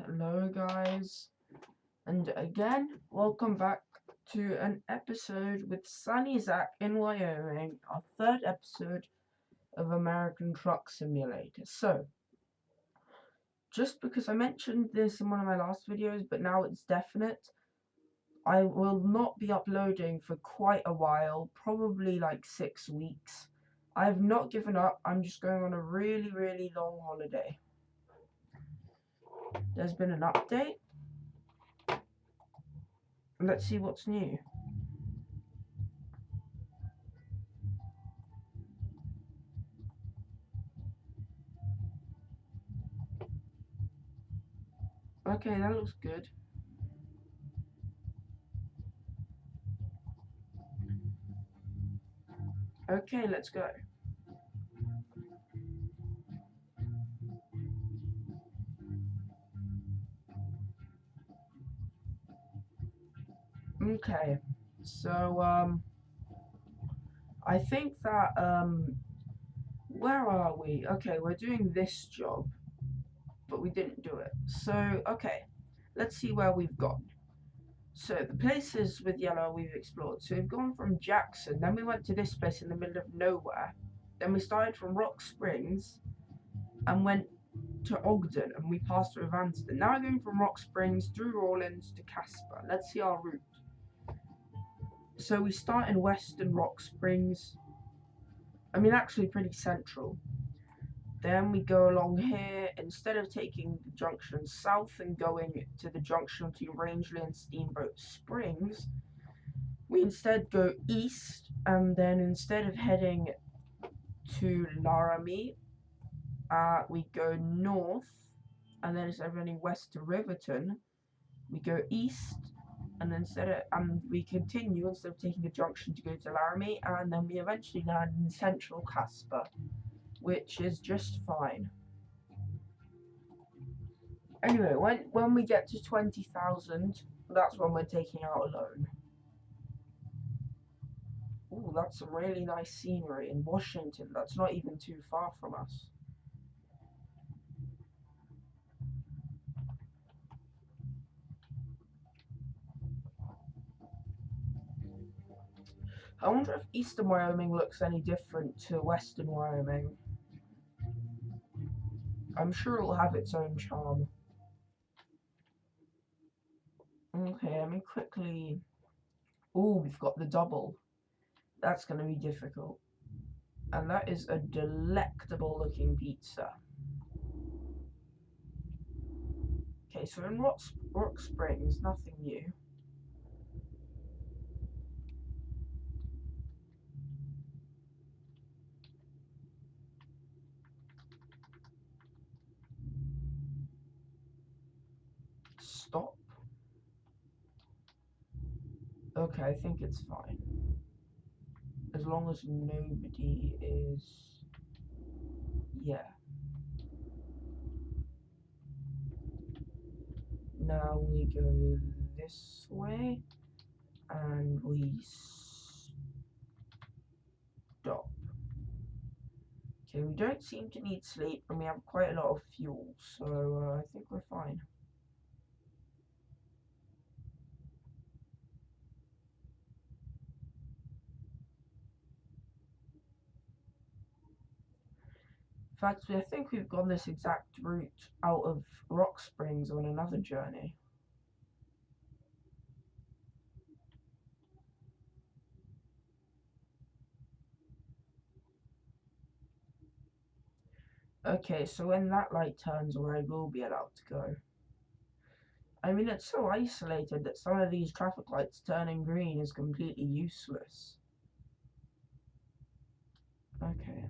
Hello guys, and again, welcome back to an episode with Sonny Zack in Wyoming, our third episode of American Truck Simulator. So, just because I mentioned this in one of my last videos, but now it's definite, I will not be uploading for quite a while, probably like 6 weeks. I have not given up, I'm just going on a really long holiday. There's been an update. Let's see what's new. Okay, that looks good. Okay, let's go. Okay, so I think that where are we? Okay, we're doing this job, but we didn't do it. So okay, let's see where we've gone. So the places with yellow we've explored. So we've gone from Jackson, then we went to this place in the middle of nowhere. Then we started from Rock Springs and went to Ogden, and we passed through Vanston. Now we're going from Rock Springs through Rawlins to Casper. Let's see our route. So we start in Western Rock Springs. I mean, actually pretty central. Then we go along here, instead of taking the junction south and going to the junction between Rangeley and Steamboat Springs, we instead go east, and then instead of heading to Laramie, we go north, and then instead of heading west to Riverton, we go east, and we continue instead of taking a junction to go to Laramie, and then we eventually land in central Casper, which is just fine. Anyway, when we get to 20,000, that's when we're taking out a loan. Ooh, that's some really nice scenery in Washington. That's not even too far from us. I wonder if Eastern Wyoming looks any different to Western Wyoming. I'm sure it'll have its own charm. Okay, let me quickly... Ooh, we've got the double. That's going to be difficult. And that is a delectable looking pizza. Okay, so in Rock Springs, nothing new. Stop. Okay, I think it's fine. As long as nobody is... Yeah. Now we go this way, and we stop. Okay, we don't seem to need sleep, and we have quite a lot of fuel, so I think we're fine. In fact, I think we've gone this exact route out of Rock Springs on another journey. Okay, so when that light turns on, I will be allowed to go. I mean, it's so isolated that some of these traffic lights turning green is completely useless. Okay,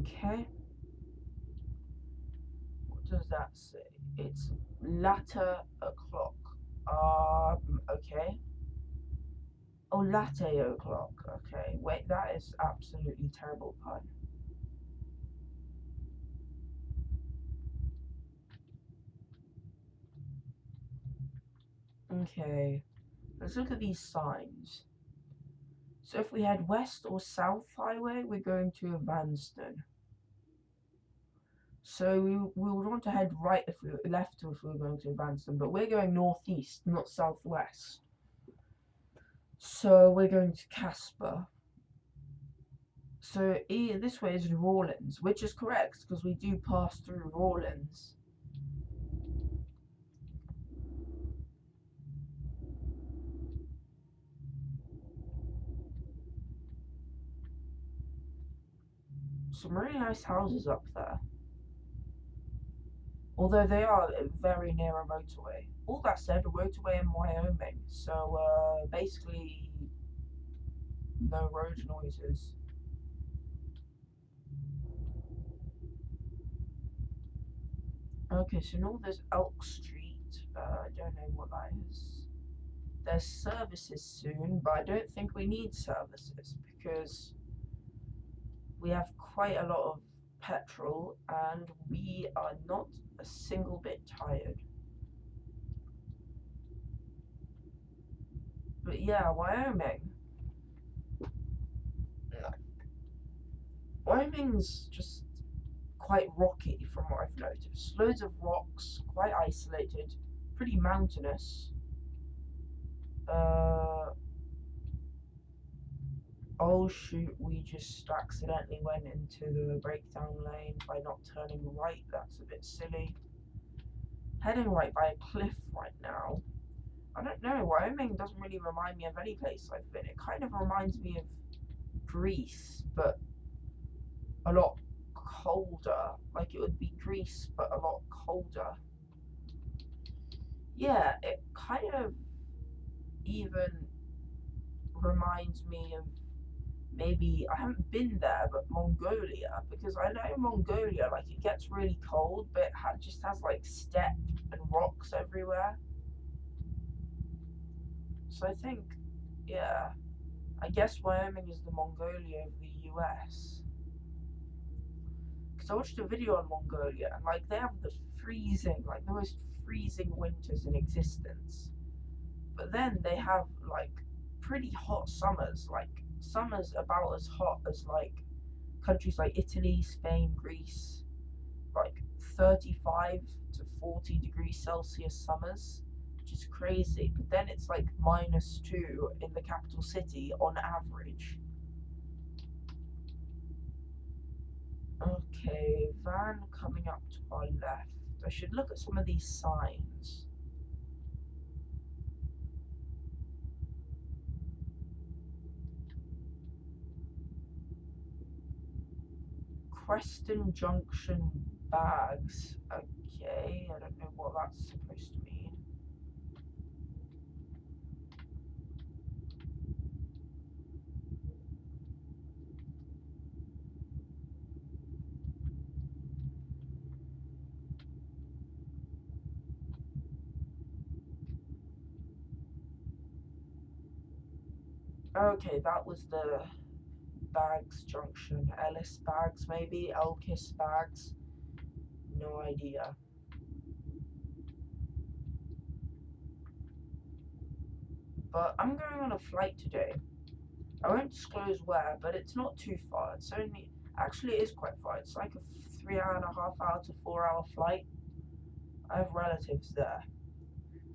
okay. What does that say? It's latter o'clock. Okay. Oh, latte o'clock. Okay. Wait, that is absolutely terrible pun. Okay. Let's look at these signs. So if we head west or south highway, we're going to Evanston. So we would want to head right if we left if we were going to Evanston, but we're going northeast, not southwest. So we're going to Casper. So this way is Rawlins, which is correct because we do pass through Rawlins. Some really nice houses up there. Although they are very near a motorway. All that said, a motorway in Wyoming, so basically no road noises. Okay, so now there's Elk Street. I don't know what that is. There's services soon, but I don't think we need services because we have quite a lot of petrol and we are not a single bit tired. But yeah, Wyoming. Wyoming's just quite rocky from what I've noticed. Loads of rocks, quite isolated, pretty mountainous. Oh shoot, we just accidentally went into the breakdown lane by not turning right. That's a bit silly. Heading right by a cliff right now. I don't know, Wyoming doesn't really remind me of any place I've been. It kind of reminds me of Greece, but a lot colder. Like it would be Greece, but a lot colder. Yeah, it kind of even reminds me of maybe, I haven't been there, but Mongolia, because I know Mongolia, like it gets really cold, but it just has like steppe and rocks everywhere. So I think, yeah, I guess Wyoming is the Mongolia of the US. Because I watched a video on Mongolia, and like they have the freezing, like the most freezing winters in existence. But then they have like pretty hot summers, like summers about as hot as like countries like Italy, Spain, Greece, like 35 to 40 degrees Celsius summers, which is crazy. But then it's like -2 in the capital city on average. Okay, van coming up to our left. I should look at some of these signs. Preston Junction bags. Okay, I don't know what that's supposed to mean. Okay, that was the Bags Junction. Ellis Bags, maybe? Elkis Bags? No idea. But I'm going on a flight today. I won't disclose where, but it's not too far. It's only, actually it is quite far. It's like a 3.5 hour to 4 hour flight. I have relatives there.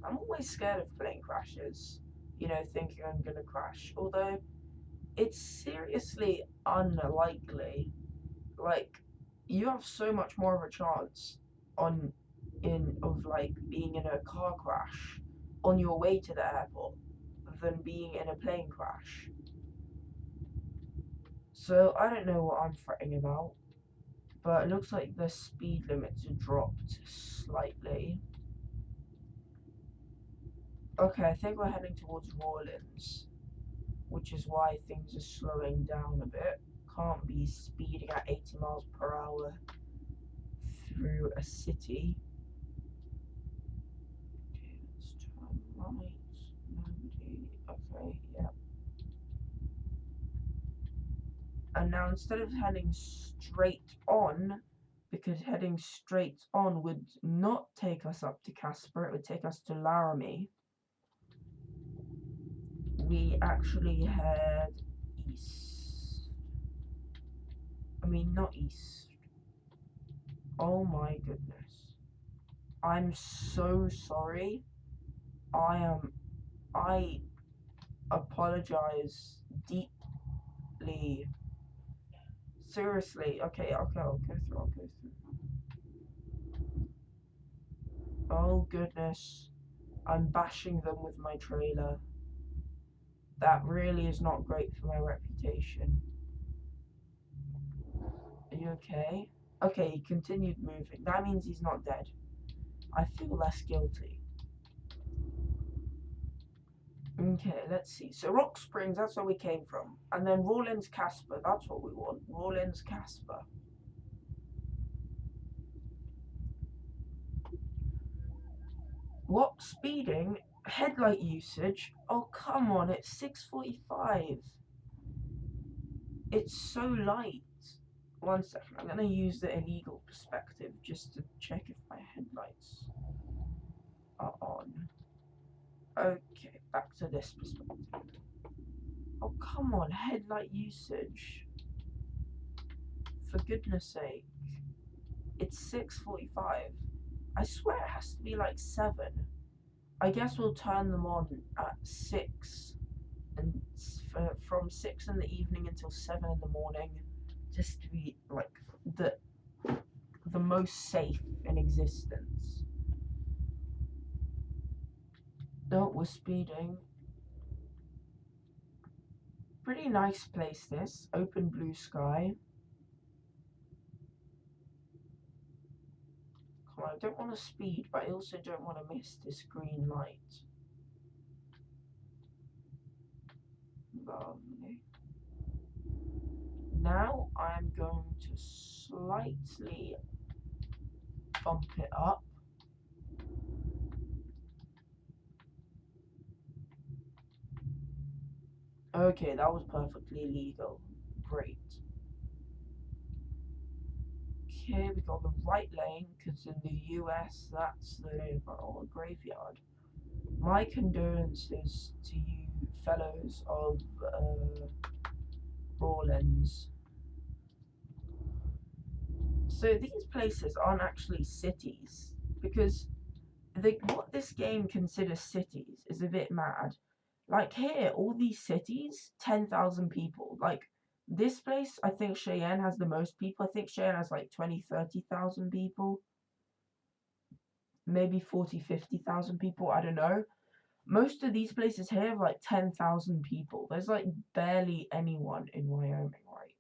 I'm always scared of plane crashes, you know, thinking I'm gonna crash. Although it's seriously unlikely. Like, you have so much more of a chance of like being in a car crash on your way to the airport than being in a plane crash. So I don't know what I'm fretting about, but it looks like the speed limits are dropped slightly. Okay, I think we're heading towards Rawlins, which is why things are slowing down a bit. Can't be speeding at 80 miles per hour through a city. Okay, let's turn right. Nobody. Okay, yeah. And now instead of heading straight on, because heading straight on would not take us up to Casper, it would take us to Laramie. We actually head east. I mean, not east. Oh my goodness. I'm so sorry. I apologize deeply. Seriously. Okay, I'll go through. Oh goodness. I'm bashing them with my trailer. That really is not great for my reputation. Are you okay? Okay, he continued moving. That means he's not dead. I feel less guilty. Okay, let's see. So Rock Springs, that's where we came from. And then Rawlins Casper, that's what we want. Rawlins Casper. What? Speeding? Headlight usage? Oh, come on, it's 6:45. It's so light. 1 second, I'm going to use the illegal perspective just to check if my headlights are on. Okay, back to this perspective. Oh, come on, headlight usage. For goodness sake. It's 6:45. I swear it has to be like 7. I guess we'll turn them on at 6. And from 6 in the evening until 7 in the morning. Just to be like the most safe in existence. No, we're speeding. Pretty nice place this. Open blue sky. Come on, I don't want to speed, but I also don't want to miss this green light. Lovely. Now I'm going to slightly bump it up. Okay, that was perfectly legal. Great. Okay, we got the right lane, because in the US, that's the graveyard. My condolences to you fellows of Rawlins. So these places aren't actually cities, because what this game considers cities is a bit mad. Like here, all these cities, 10,000 people. Like this place, I think Cheyenne has the most people. I think Cheyenne has like 20, 30,000 people. Maybe 40, 50,000 people. I don't know. Most of these places here have like 10,000 people. There's like barely anyone in Wyoming, right?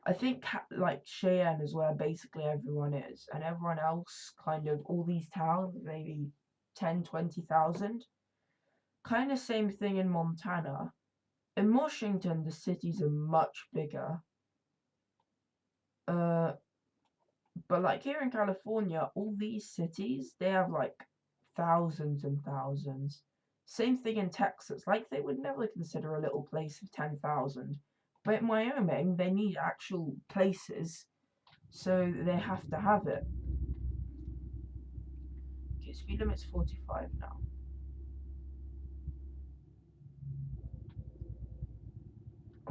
I think like Cheyenne is where basically everyone is, and everyone else kind of all these towns maybe 10, 20,000. Kind of same thing in Montana. In Washington, the cities are much bigger. But like here in California, all these cities they have like thousands and thousands. Same thing in Texas. Like they would never consider a little place of 10,000. But in Wyoming, they need actual places, so they have to have it. Okay, speed limit's 45 now.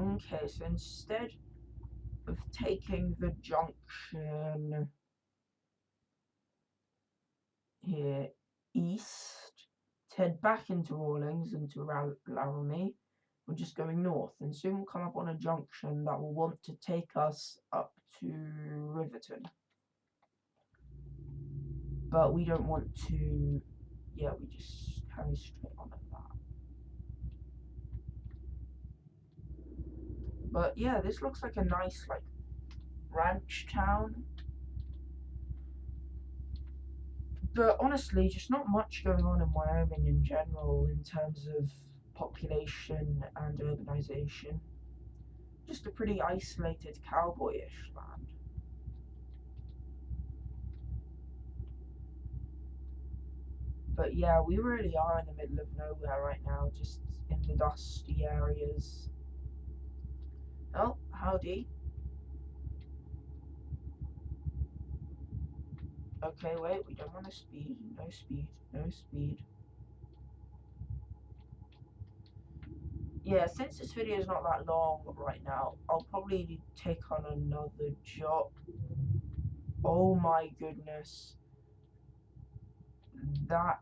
Okay, so instead of taking the junction here east to head back into Rawlins and to Laramie, we're just going north, and soon we'll come up on a junction that will want to take us up to Riverton. But we don't want to, yeah, we just carry straight on like that. But yeah, this looks like a nice like ranch town. But honestly, just not much going on in Wyoming in general in terms of population and urbanization. Just a pretty isolated cowboyish land. But yeah, we really are in the middle of nowhere right now, just in the dusty areas. Oh, howdy. Okay, wait, we don't want to speed. No speed, no speed. yeah, since this video is not that long right now, I'll probably take on another job. Oh my goodness. That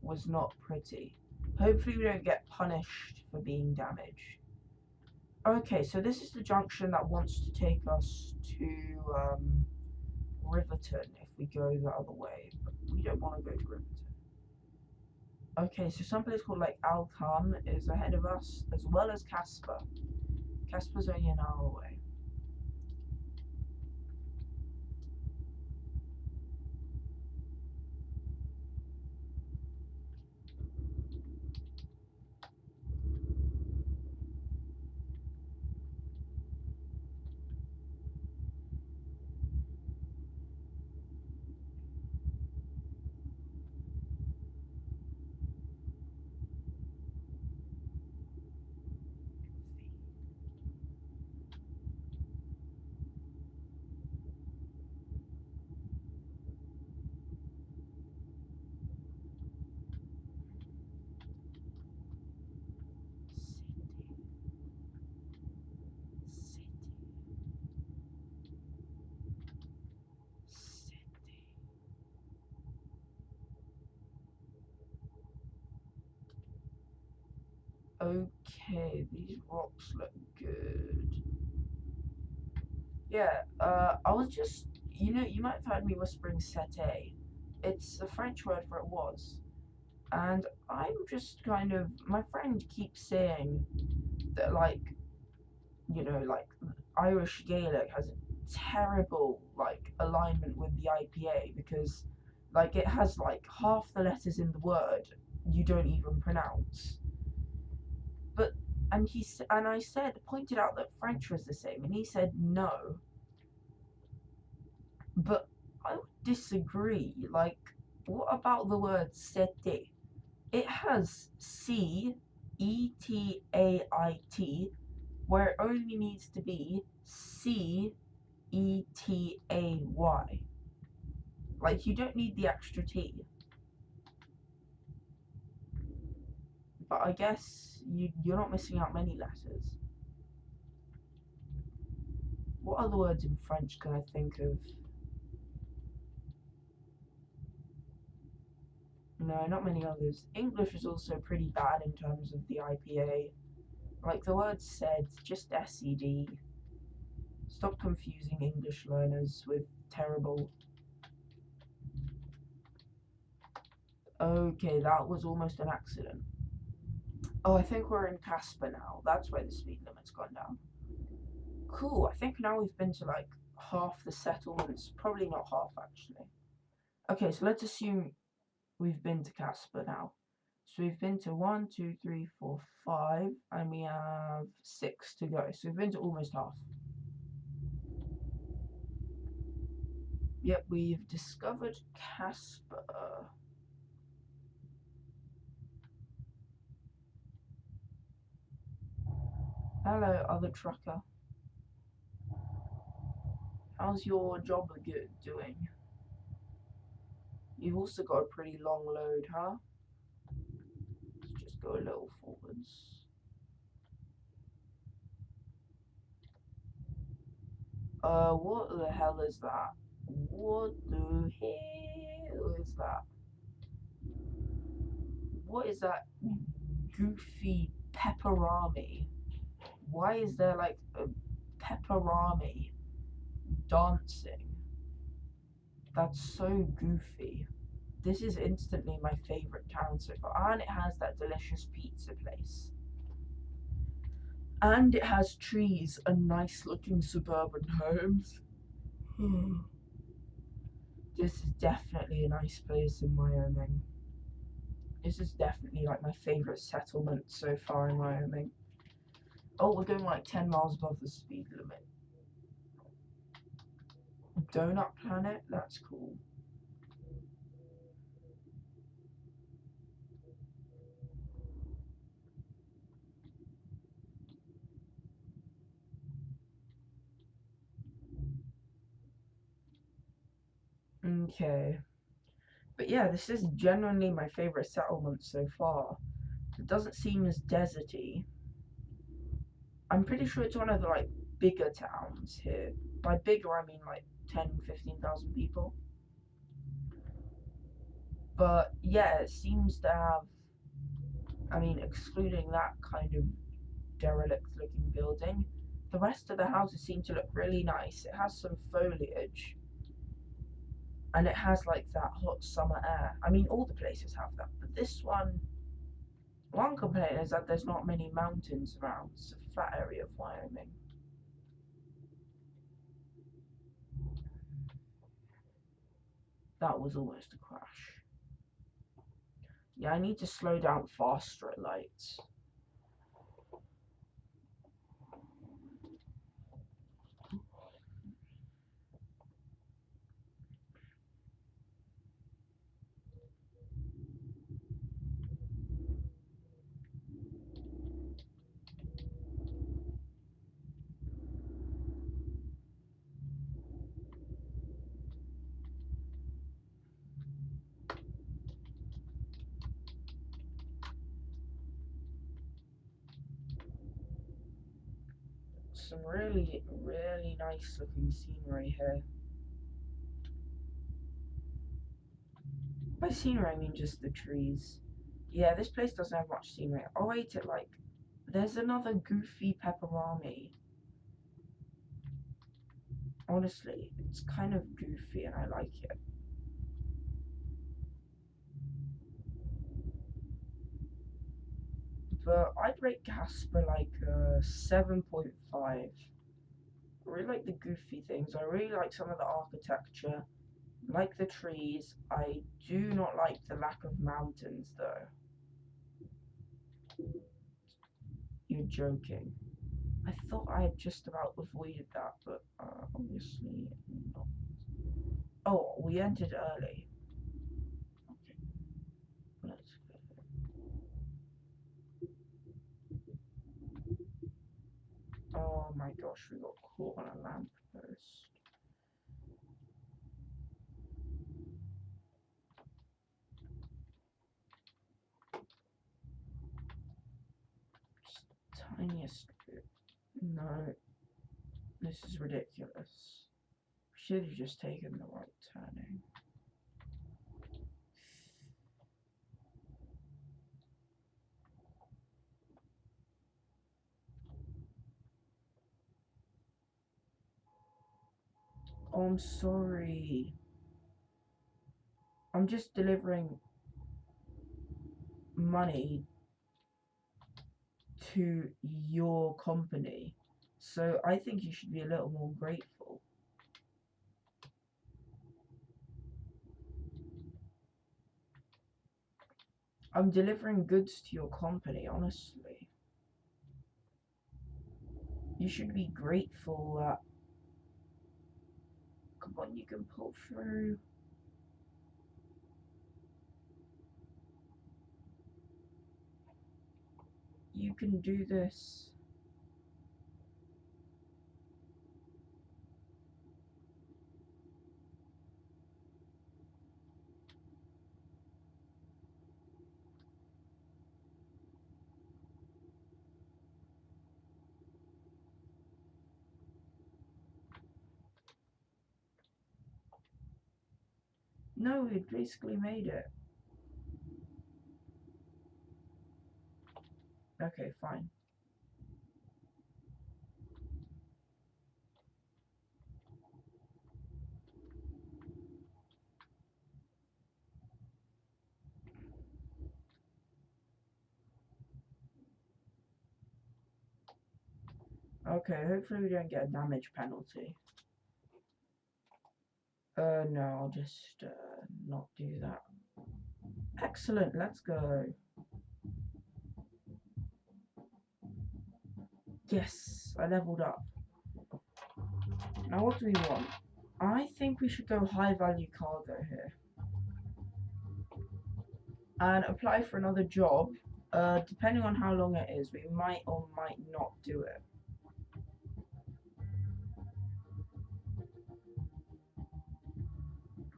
was not pretty. Hopefully we don't get punished for being damaged. Okay, so this is the junction that wants to take us to Riverton if we go the other way, but we don't want to go to Riverton. Okay, so some place called like Alcam is ahead of us, as well as Casper. Casper's only an hour away. Okay, these rocks look good. Yeah, I was just, you might have heard me whispering "sete." It's the French word for it was. And I'm just kind of, my friend keeps saying that, like, like, Irish Gaelic has a terrible, like, alignment with the IPA because, like, it has, like, half the letters in the word you don't even pronounce. But and I pointed out that French was the same, and he said no. But I would disagree. Like, what about the word "sete"? It has CETAIT, where it only needs to be CETAY. Like, you don't need the extra T. But I guess you're not missing out many letters. What other words in French can I think of? No, not many others. English is also pretty bad in terms of the IPA. Like the word "said," just SED. Stop confusing English learners with terrible. Okay, that was almost an accident. Oh, I think we're in Casper now. That's where the speed limit's gone down. Cool, I think now we've been to like half the settlements. Probably not half, actually. Okay, so let's assume we've been to Casper now. So we've been to 1, 2, 3, 4, 5, and we have 6 to go. So we've been to almost half. Yep, we've discovered Casper. Hello, other trucker. How's your job doing? You've also got a pretty long load, huh? Let's just go a little forwards. What the hell is that? What the hell is that? What is that goofy pepperami? Why is there like a pepperami dancing? That's so goofy. This is instantly my favorite town so far, and it has that delicious pizza place. And it has trees and nice looking suburban homes. This is definitely a nice place in Wyoming. This is definitely like my favorite settlement so far in Wyoming. Oh, we're going like 10 miles above the speed limit. Donut Planet? That's cool. Okay. But yeah, this is genuinely my favorite settlement so far. It doesn't seem as deserty. I'm pretty sure it's one of the like bigger towns here. By bigger I mean like 10-15,000 people. But yeah, it seems to have, I mean, excluding that kind of derelict looking building, the rest of the houses seem to look really nice. It has some foliage and it has like that hot summer air. I mean, all the places have that, but this one complaint is that there's not many mountains around. It's a flat area of Wyoming. That was almost a crash. Yeah, I need to slow down faster at lights. Some really, really nice looking scenery here. By scenery, I mean just the trees. Yeah, this place doesn't have much scenery. Oh wait, there's another goofy pepperami. Honestly, it's kind of goofy and I like it. But I'd rate Casper like a 7.5. I really like the goofy things. I really like some of the architecture. Like the trees. I do not like the lack of mountains though. You're joking. I thought I had just about avoided that, but obviously not. Oh, we entered early. Okay, let's go. Oh my gosh, we got caught on a lamppost. Just the tiniest bit. No, this is ridiculous. Should have just taken the right turning. Oh, I'm sorry. I'm just delivering money to your company. So I think you should be a little more grateful. I'm delivering goods to your company, honestly. You should be grateful that... Come on, you can pull through. You can do this. No, we basically made it. Okay, fine. Okay, hopefully we don't get a damage penalty. No, I'll just not do that. Excellent, let's go. Yes, I leveled up. Now what do we want? I think we should go high value cargo here. And apply for another job. Depending on how long it is, we might or might not do it.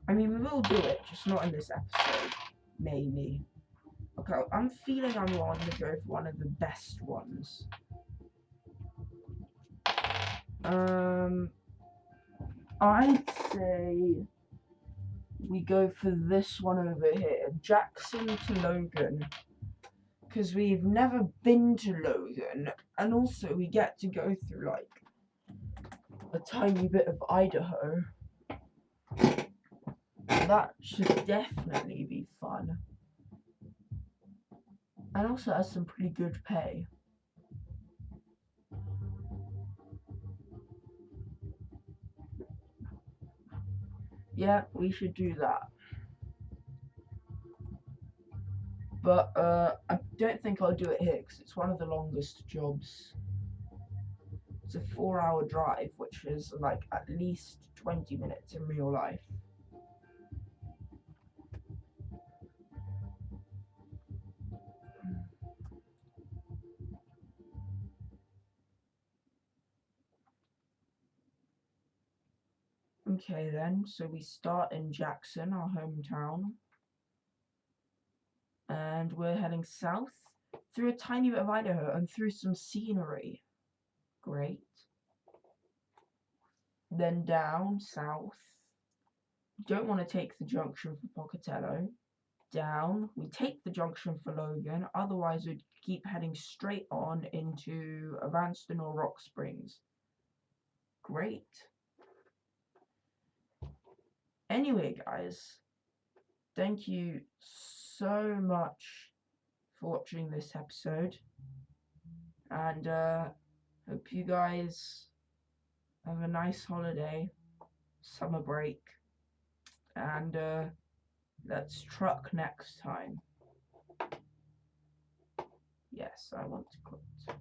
I mean, we will do it, just not in this episode. Maybe. Okay, I'm feeling I'm going to go for one of the best ones. I'd say we go for this one over here, Jackson to Logan, because we've never been to Logan, and also we get to go through like a tiny bit of Idaho. That should definitely be fun, and also has some pretty good pay. Yeah, we should do that. But I don't think I'll do it here because it's one of the longest jobs. It's a 4-hour drive, which is like at least 20 minutes in real life. Okay then, so we start in Jackson, our hometown. And we're heading south through a tiny bit of Idaho and through some scenery. Great. Then down south. Don't want to take the junction for Pocatello. Down. We take the junction for Logan, otherwise we'd keep heading straight on into Evanston or Rock Springs. Great. Anyway, guys, thank you so much for watching this episode, and hope you guys have a nice holiday, summer break, and let's truck next time. Yes, I want to quit.